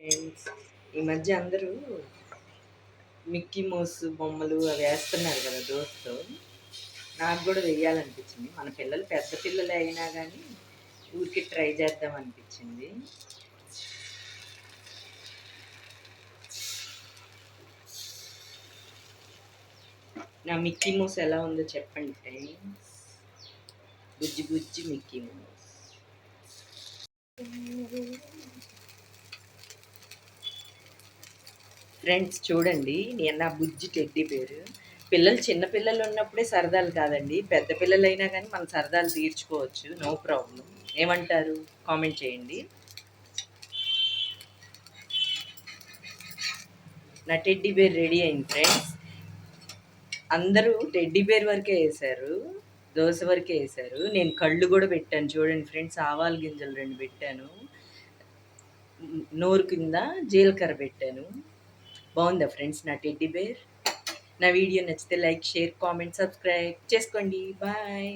Friends, ఈ మధ్య అందరూ మిక్కీ మౌస్ బొమ్మలు అవి వేస్తున్నారు కదా దోస్త్. నాకు కూడా వెయ్యాలనిపించింది. మన పిల్లలు పెద్ద పిల్లలే అయినా కానీ ఊరికి ట్రై చేద్దాం అనిపించింది. నా మిక్కీ మౌస్ ఎలా ఉందో చెప్పండి ఫ్రెండ్స్. బుజ్జి బుజ్జి మిక్కీ మౌస్. ఫ్రెండ్స్ చూడండి, నేను నా బుజ్జి టెడ్డీ పేరు. పిల్లలు చిన్న పిల్లలు ఉన్నప్పుడే సరదాలు కాదండి, పెద్ద పిల్లలైనా కానీ మన సరదాలు తీర్చుకోవచ్చు, నో ప్రాబ్లం. ఏమంటారు? కామెంట్ చేయండి. నా టెడ్డీ బేర్ రెడీ అయింది ఫ్రెండ్స్. అందరూ టెడ్డీ బేర్ వరకే వేశారు, దోశ వరకే వేశారు. నేను కళ్ళు కూడా పెట్టాను చూడండి ఫ్రెండ్స్. ఆవాల గింజలు 2 పెట్టాను, నోరు కింద జీలకర్ర పెట్టాను. బాగుందా ఫ్రెండ్స్ నా టెడ్డీ బేర్? నా వీడియో నచ్చితే లైక్, షేర్, కామెంట్, సబ్స్క్రైబ్ చేసుకోండి. బాయ్.